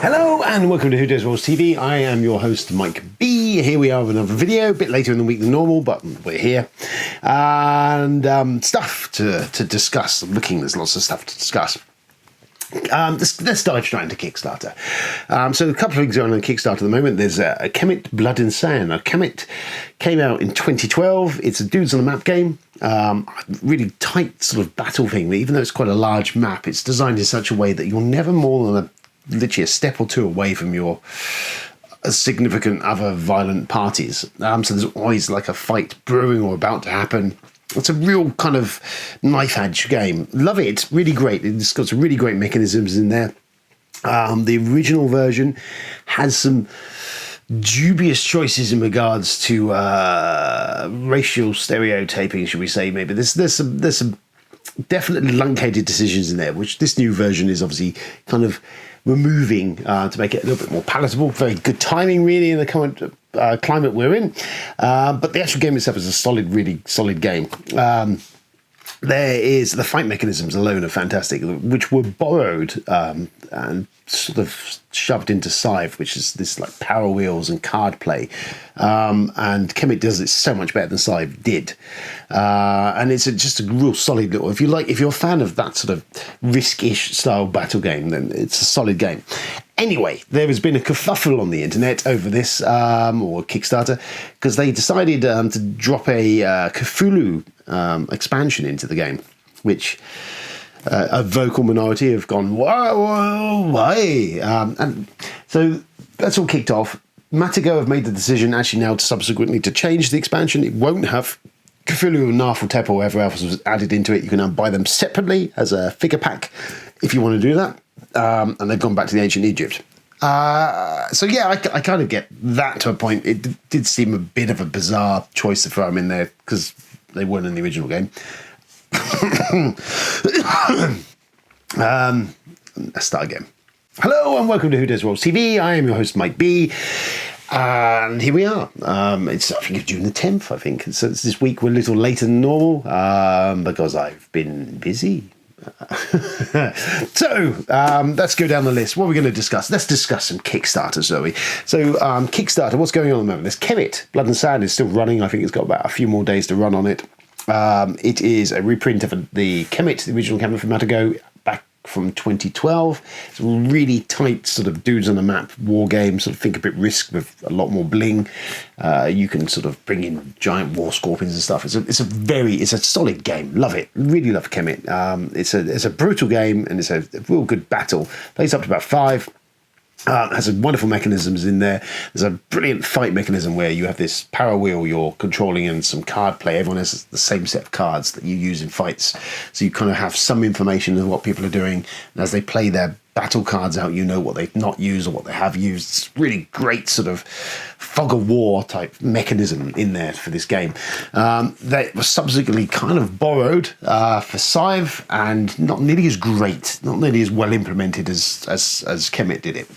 Hello and welcome to Who Dares Rolls TV. I am your host Mike B. Here we are with another video, a bit later in the week than normal, but we're here. And stuff to discuss. I'm looking, there's lots of stuff to discuss. Let's dive straight into Kickstarter. So a couple of things going on Kickstarter at the moment. There's a Kemet Blood and Sand. Now, Kemet came out in 2012. It's a dudes on a map game. Really tight sort of battle thing. Even though it's quite a large map, it's designed in such a way that you're never more than literally a step or two away from your significant other violent parties. So there's always like a fight brewing or about to happen. It's a real kind of knife edge game. Love it. It's really great. It's got some really great mechanisms in there. The original version has some dubious choices in regards to racial stereotyping, should we say? Maybe there's some definitely luncated decisions in there, which this new version is obviously kind of removing to make it a little bit more palatable. Very good timing, really, in the current climate we're in. But the actual game itself is a really solid game. There is the fight mechanisms alone are fantastic, which were borrowed and sort of shoved into Scythe, which is this like power wheels and card play. And Kemet does it so much better than Scythe did. And it's just a real solid little, if you're a fan of that sort of risk-ish style battle game, then it's a solid game. Anyway, there has been a kerfuffle on the internet over this, or Kickstarter, because they decided to drop a Cthulhu expansion into the game, which a vocal minority have gone, why? And so that's all kicked off. Matago have made the decision actually now subsequently to change the expansion. It won't have Cthulhu, Narfel, or whatever else was added into it. You can now buy them separately as a figure pack if you want to do that. And they've gone back to the ancient Egypt. So yeah, I kind of get that to a point. It did seem a bit of a bizarre choice to throw them in there because they weren't in the original game. Let's start again. Hello and welcome to Who Dares Rolls TV. I am your host Mike B. And here we are. It's I think it's June the 10th. I think so. This week we're a little later than normal because I've been busy. So let's go down the list. What are we going to discuss? Let's discuss some Kickstarter, shall we? So Kickstarter, what's going on at the moment? There's Kemet Blood and Sand is still running. I think it's got about a few more days to run on it. It is a reprint of the Kemet, the original Kemet from Matago, back from 2012. It's a really tight sort of dudes on the map war game, sort of think a bit Risk with a lot more bling. You can sort of bring in giant war scorpions and stuff. It's a solid game. Love it. Really love Kemet. It's a brutal game and it's a real good battle. Plays up to about 5. Has some wonderful mechanisms in there. There's a brilliant fight mechanism where you have this power wheel you're controlling and some card play. Everyone has the same set of cards that you use in fights. So you kind of have some information of what people are doing. And as they play their battle cards out, you know what they've not used or what they have used. It's really great sort of fog of war type mechanism in there for this game. That was subsequently kind of borrowed for Scythe and not nearly as great, not nearly as well implemented as Kemet did it.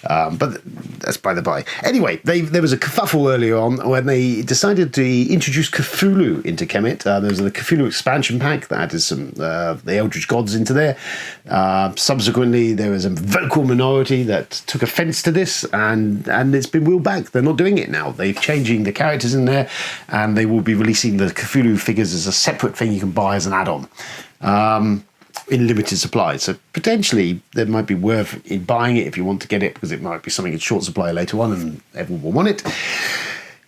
But that's by the by. Anyway, there was a kerfuffle earlier on when they decided to introduce Cthulhu into Kemet. There was a Cthulhu expansion pack that added some the Eldritch Gods into there. Subsequently, there was a vocal minority that took offence to this, and it's been wheeled back. They're not doing it now. They're changing the characters in there, and they will be releasing the Cthulhu figures as a separate thing you can buy as an add-on in limited supply. So potentially there might be worth in buying it if you want to get it, because it might be something in short supply later on and everyone will want it.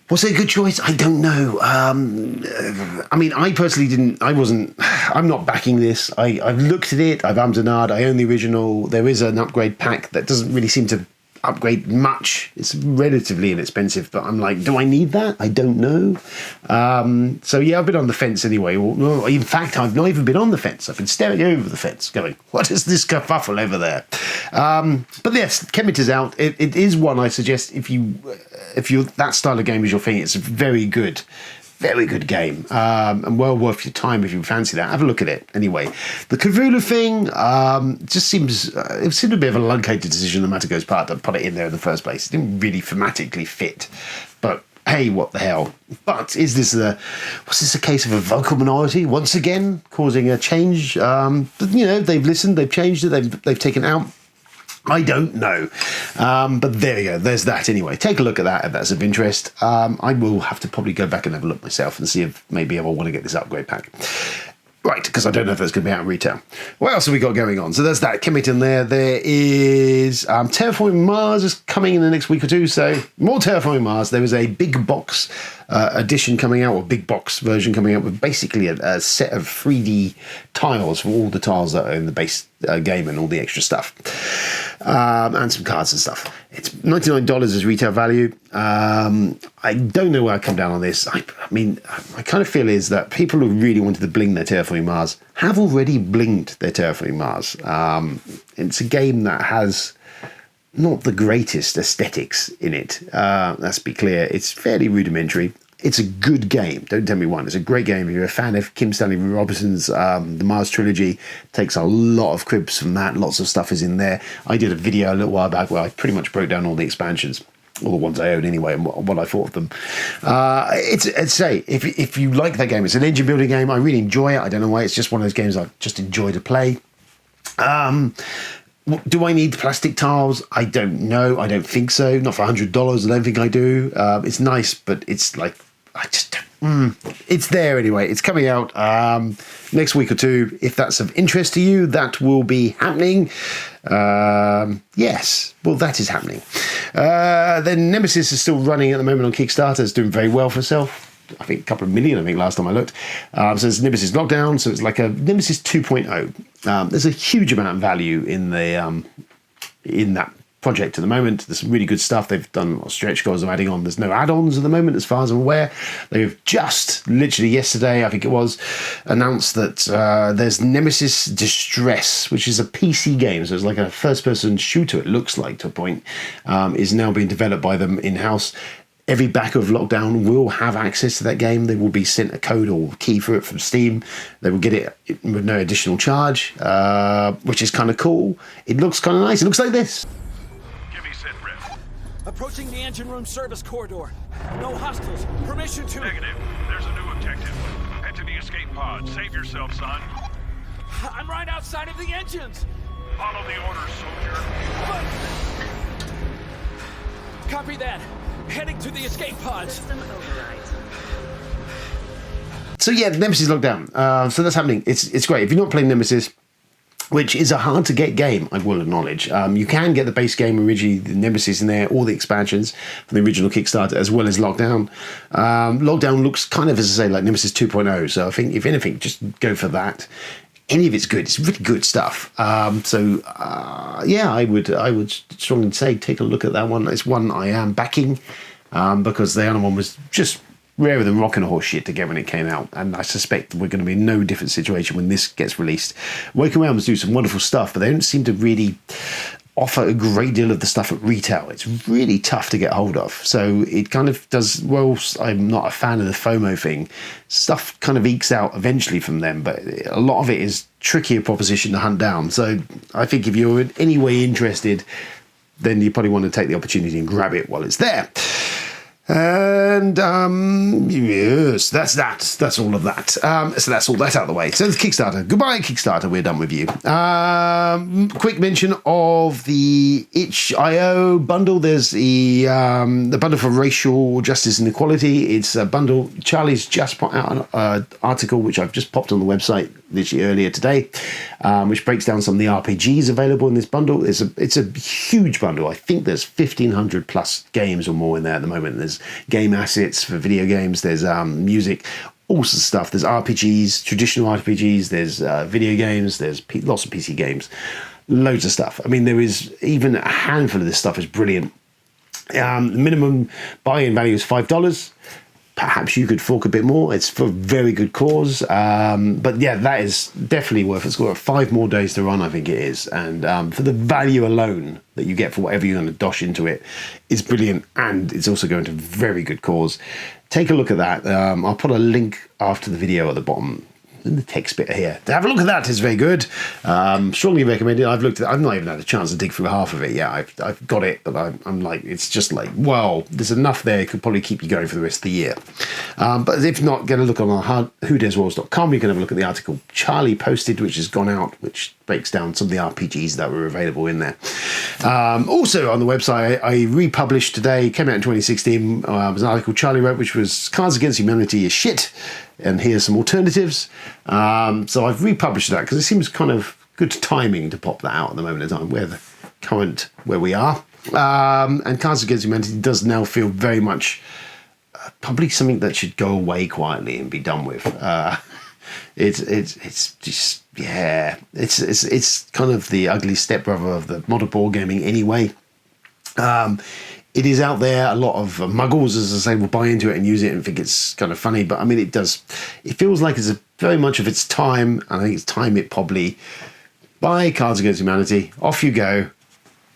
Was it a good choice? I don't know. I mean, I personally I'm not backing this. I've looked at it. I've ummed and ahed. I own the original. There is an upgrade pack that doesn't really seem to upgrade much. It's relatively inexpensive, but I'm like, do I need that? I don't know. So yeah, I've been on the fence anyway. Well, in fact, I've not even been on the fence. I've been staring over the fence going, what is this kerfuffle over there? But yes, Kemet is out. It is one I suggest if you that style of game is your thing. It's a very good game, and well worth your time if you fancy that. Have a look at it. Anyway, the Cthulhu thing just seemed a bit of a luncated decision on Matago's part to put it in there in the first place. It didn't really thematically fit, but hey, what the hell? But was this a case of a vocal minority once again causing a change? They've listened, they've changed it, they've taken it out. I don't know. But there you go. There's that anyway. Take a look at that if that's of interest. I will have to probably go back and have a look myself and see if maybe I want to get this upgrade pack. Right, because I don't know if that's going to be out in retail. What else have we got going on? So there's that commit in there. There is Terraforming Mars is coming in the next week or two. So more Terraforming Mars. There was a big box edition coming out, or big box version coming out with basically a set of 3D tiles for all the tiles that are in the base game and all the extra stuff. And some cards and stuff. It's $99 as retail value. I don't know where I come down on this. I mean, my kind of feel is that people who really wanted to bling their Terraforming Mars have already blinged their Terraforming Mars. It's a game that has not the greatest aesthetics in it. Let's be clear. It's fairly rudimentary. It's a good game. Don't tell me one. It's a great game. If you're a fan of Kim Stanley Robinson's The Mars Trilogy, takes a lot of cribs from that. Lots of stuff is in there. I did a video a little while back where I pretty much broke down all the expansions, all the ones I own anyway, and what I thought of them. If you like that game, it's an engine building game. I really enjoy it. I don't know why. It's just one of those games I just enjoy to play. Do I need plastic tiles? I don't know. I don't think so. Not for $100. I don't think I do. It's nice, but it's like, it's there anyway. It's coming out next week or two. If that's of interest to you, that will be happening. Yes, well, that is happening. Then Nemesis is still running at the moment on Kickstarter. It's doing very well for itself. I think a couple of million, I think, last time I looked. So it's Nemesis Lockdown, so it's like a Nemesis 2.0. There's a huge amount of value in that project at the moment. There's some really good stuff. They've done stretch goals of adding on. There's no add-ons at the moment, as far as I'm aware. They've just, literally yesterday, I think it was, announced that there's Nemesis Distress, which is a PC game. So it's like a first-person shooter, it looks like, to a point, is now being developed by them in-house. Every backer of Lockdown will have access to that game. They will be sent a code or key for it from Steam. They will get it with no additional charge, which is kind of cool. It looks kind of nice. It looks like this. Give me set rep. Approaching the engine room service corridor. No hostiles. Permission to... Negative. There's a new objective. Head to the escape pod. Save yourself, son. I'm right outside of the engines. Follow the orders, soldier. Copy that. Heading to the escape pods. System override. So yeah, Nemesis Lockdown. So that's happening. It's great. If you're not playing Nemesis, which is a hard to get game, I will acknowledge. You can get the base game originally, the Nemesis in there, all the expansions from the original Kickstarter, as well as Lockdown. Lockdown looks kind of, as I say, like Nemesis 2.0. So I think, if anything, just go for that. Any of it's good. It's really good stuff. Yeah, I would strongly say take a look at that one. It's one I am backing because the other one was just rarer than rocking a horse shit to get when it came out, and I suspect we're going to be in no different situation when this gets released. Woken Realms do some wonderful stuff, but they don't seem to really offer a great deal of the stuff at retail. It's really tough to get hold of. So it kind of does, well, I'm not a fan of the FOMO thing. Stuff kind of ekes out eventually from them, but a lot of it is trickier proposition to hunt down. So I think if you're in any way interested, then you probably want to take the opportunity and grab it while it's there. And yes, that's that. That's all of that. So that's all that out of the way. So the Kickstarter. Goodbye, Kickstarter. We're done with you. Quick mention of the itch.io bundle. There's the bundle for racial justice and equality. It's a bundle. Charlie's just put out an article which I've just popped on the website literally earlier today, which breaks down some of the RPGs available in this bundle. It's a huge bundle. I think there's 1,500 plus games or more in there at the moment. There's game assets for video games. There's music, all sorts of stuff. There's RPGs, traditional RPGs. There's video games. There's lots of PC games. Loads of stuff. I mean, there is even a handful of this stuff is brilliant. The minimum buy-in value is $5. Perhaps you could fork a bit more. It's for a very good cause. But yeah, that is definitely worth it. It's got 5 more days to run, I think it is. And for the value alone that you get for whatever you're going to dosh into it, it's brilliant. And it's also going to a very good cause. Take a look at that. I'll put a link after the video at the bottom. in the text bit here. To have a look at that, it's very good. Strongly recommended. I've looked at it. I've not even had a chance to dig through half of it yet. I've got it, but I'm like, it's just like, well, there's enough there. It could probably keep you going for the rest of the year. But if not, get a look on our whodesrolls.com. You can have a look at the article Charlie posted, which has gone out, which breaks down some of the RPGs that were available in there. Also on the website, I republished today, came out in 2016, was an article Charlie wrote, which was Cards Against Humanity is shit, and here's some alternatives. So I've republished that because it seems kind of good timing to pop that out at the moment in time, where we are. And Cards Against Humanity does now feel very much probably something that should go away quietly and be done with. It's just, yeah, it's kind of the ugly stepbrother of the modern board gaming anyway. It is out there. A lot of muggles, as I say, will buy into it and use it and think it's kind of funny. But I mean, it feels like it's very much of its time. I think it's time it probably buy Cards Against Humanity. Off you go.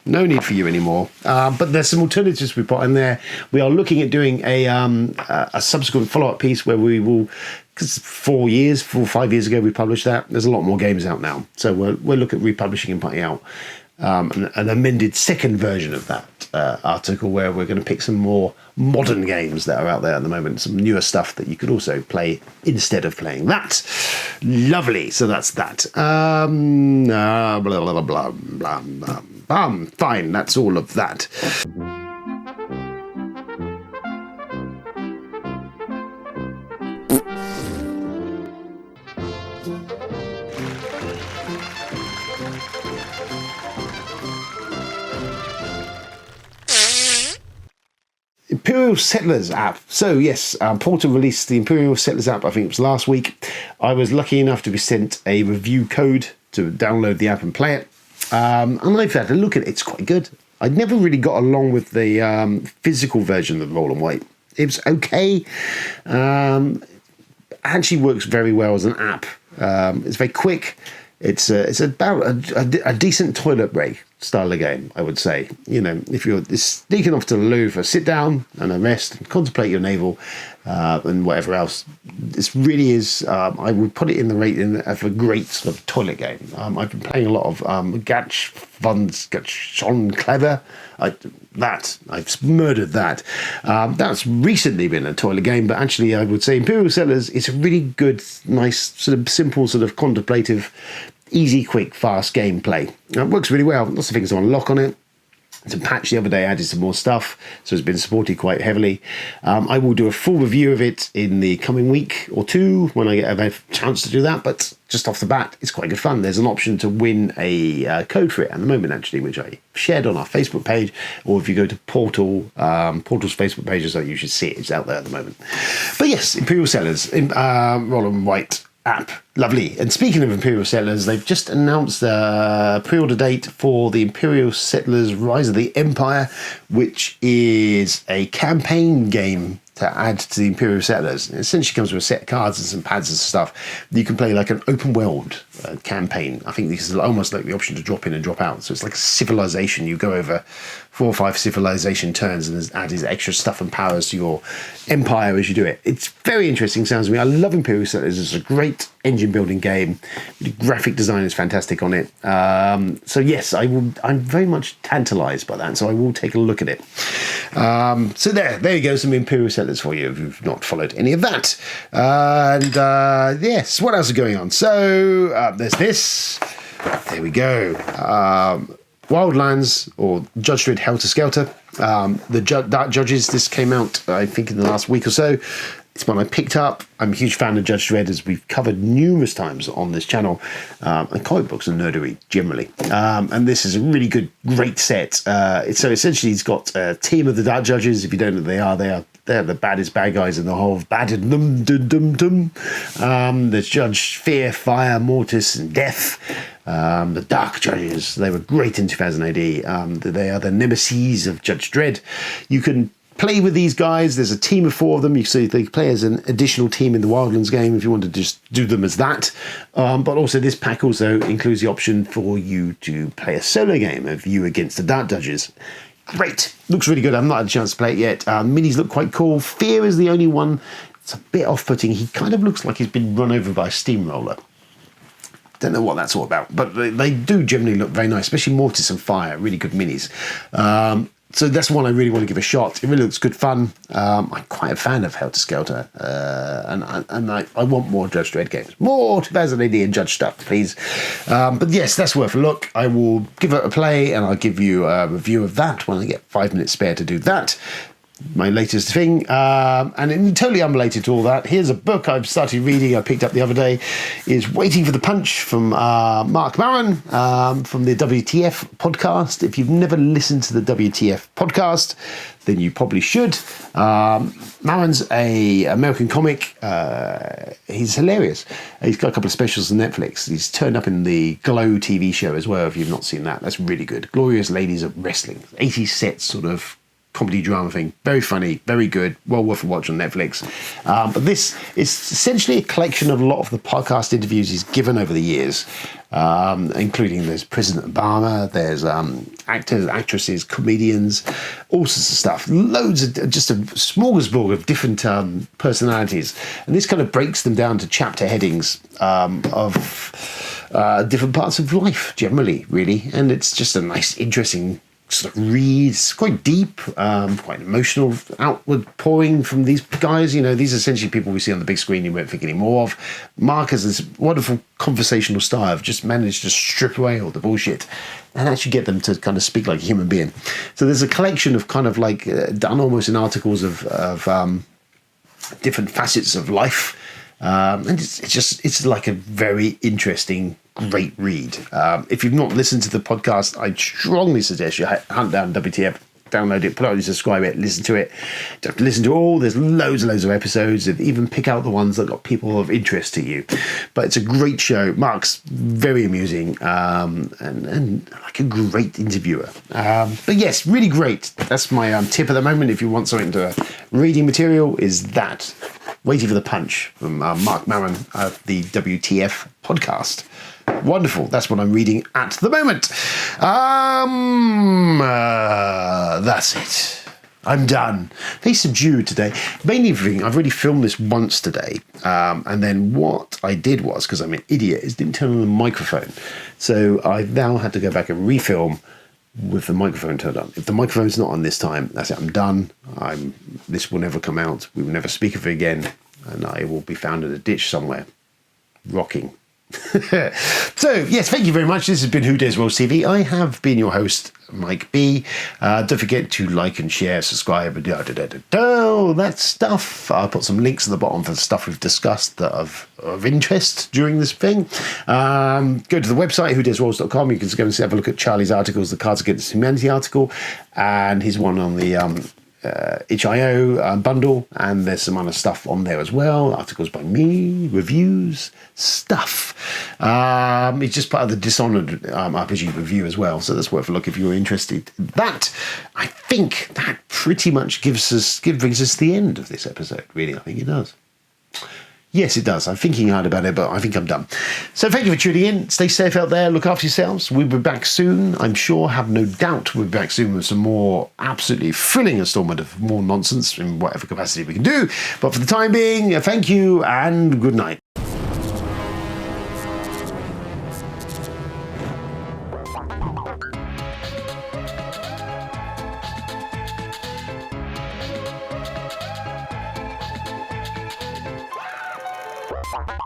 No need for you anymore. But there's some alternatives we put in there. We are looking at doing a subsequent follow-up piece where we will, because 4 or 5 years ago we published that. There's a lot more games out now. So we'll look at republishing and putting out an amended second version of that article where we're going to pick some more modern games that are out there at the moment, some newer stuff that you could also play instead of playing that. Lovely. So that's that. Blah, blah, blah, blah, blah, blah. Fine. That's all of that. Imperial Settlers app. So yes, Portal released the Imperial Settlers app, I think it was last week. I was lucky enough to be sent a review code to download the app and play it. And I've had a look at it. It's quite good. I'd never really got along with the physical version of the Roll and Write. It was okay. Actually works very well as an app. It's very quick. It's about a decent toilet break style of game, I would say. You know, if you're sneaking off to the loo for a sit down and a rest and contemplate your navel and whatever else, this really is, I would put it in the rating of a great sort of toilet game. I've been playing a lot of Gatch Clever. I've murdered that. That's recently been a toilet game, but actually I would say Imperial Settlers is a really good, nice, sort of simple, sort of contemplative, easy, quick, fast gameplay. It works really well. Lots of things to unlock on it. It's a patch the other day added some more stuff, so it's been supported quite heavily. I will do a full review of it in the coming week or two when I get a chance to do that, but just off the bat, it's quite good fun. There's an option to win a code for it at the moment, actually, which I shared on our Facebook page, or if you go to Portal's Facebook page, so you should see it. It's out there at the moment. But yes, Imperial Settlers, Roll and Write app. Lovely. And speaking of Imperial Settlers, they've just announced the pre-order date for the Imperial Settlers Rise of the Empire, which is a campaign game to add to the Imperial Settlers. It essentially comes with a set of cards and some pads and stuff. You can play like an open world campaign. I think this is almost like the option to drop in and drop out. So it's like a civilization. You go over 4 or 5 civilization turns and add these extra stuff and powers to your empire as you do it. It's very interesting, sounds to me. I love Imperial Settlers. It's a great engine building game. The graphic design is fantastic on it. So yes, I'm very much tantalized by that. So I will take a look at it. So there you go, some Imperial Settlers for you if you've not followed any of that. Yes, what else is going on? So there's this. There we go. Wildlands, or Judge Dredd Helter Skelter. The Dark Judges, this came out, I think, in the last week or so. It's one I picked up. I'm a huge fan of Judge Dredd, as we've covered numerous times on this channel, and comic books and nerdery generally. And this is a really good, great set. So essentially, he's got a team of the Dark Judges. If you don't know who they are, they're the baddest bad guys in the whole of bad and there's Judge Fear, Fire, Mortis, and Death. The Dark Judges, they were great in 2000 AD. They are the nemesis of Judge Dredd. You can play with these guys. There's a team of 4 of them. So they play as an additional team in the Wildlands game if you want to just do them as that. But also this pack also includes the option for you to play a solo game of you against the Dark Judges. Great. Looks really good. I've not had a chance to play it yet. Minis look quite cool. Fear is the only one It's a bit off-putting. He kind of looks like he's been run over by a steamroller. Don't know what that's all about, but they do generally look very nice, especially Mortis and Fire, really good minis. So that's one I really want to give a shot. It really looks good fun. I'm quite a fan of Helter Skelter, and I want more Judge Dredd games. More 2000 AD and Judge stuff, please. But yes, that's worth a look. I will give it a play, and I'll give you a review of that when I get 5 minutes spare to do that. My latest thing, and totally unrelated to all that, here's a book I've started reading, I picked up the other day, is Waiting for the Punch from Mark Maron from the WTF podcast. If you've never listened to the WTF podcast, then you probably should. Maron's a American comic. He's hilarious. He's got a couple of specials on Netflix. He's turned up in the Glow TV show as well, if you've not seen that. That's really good. Glorious Ladies of Wrestling. 80s set sort of comedy drama thing. Very funny, very good, well worth a watch on Netflix. But this is essentially a collection of a lot of the podcast interviews he's given over the years, including there's President Obama, there's actors, actresses, comedians, all sorts of stuff. Loads of, just a smorgasbord of different personalities. And this kind of breaks them down to chapter headings of different parts of life generally, really. And it's just a nice, interesting sort of read. It's quite deep, quite emotional, outward pouring from these guys. You know, these are essentially people we see on the big screen you won't think any more of. Mark has this wonderful conversational style of just managed to strip away all the bullshit and actually get them to kind of speak like a human being. So there's a collection of kind of like done almost in articles of different facets of life. And it's like a very interesting, great read. If you've not listened to the podcast, I strongly suggest you hunt down WTF, download it, put it on, subscribe it, listen to it. You have to listen to it all. There's loads and loads of episodes, and even pick out the ones that got people of interest to you. But it's a great show. Mark's very amusing, and like a great interviewer. But yes, really great. That's my tip at the moment. If you want something to reading material, is that Waiting for the Punch from Mark Maron of the WTF podcast. Wonderful. That's what I'm reading at the moment. That's it. I'm done. They subdued today. Mainly everything, I've already filmed this once today. And then what I did was, because I'm an idiot, is didn't turn on the microphone. So I've now had to go back and refilm with the microphone turned on. If the microphone's not on this time, that's it. I'm done. This will never come out. We will never speak of it again. And I will be found in a ditch somewhere, rocking. So, yes, thank you very much. This has been Who Dares Rolls TV. I have been your host, Mike B. Don't forget to like and share, subscribe, all that stuff. I'll put some links at the bottom for the stuff we've discussed that of interest during this thing. Go to the website, whodaresrolls.com. You can go and have a look at Charlie's articles, the Cards Against Humanity article, and his one on the itch.io bundle, and there's some other stuff on there as well, articles by me, reviews, stuff. It's just part of the Dishonored RPG review as well, so that's worth a look if you're interested. That, I think, that pretty much brings us to the end of this episode, really. I think it does. Yes, it does. I'm thinking hard about it, but I think I'm done. So thank you for tuning in. Stay safe out there. Look after yourselves. We'll be back soon. I'm sure, have no doubt, we'll be back soon with some more absolutely thrilling installment of more nonsense in whatever capacity we can do. But for the time being, thank you and good night. Bye.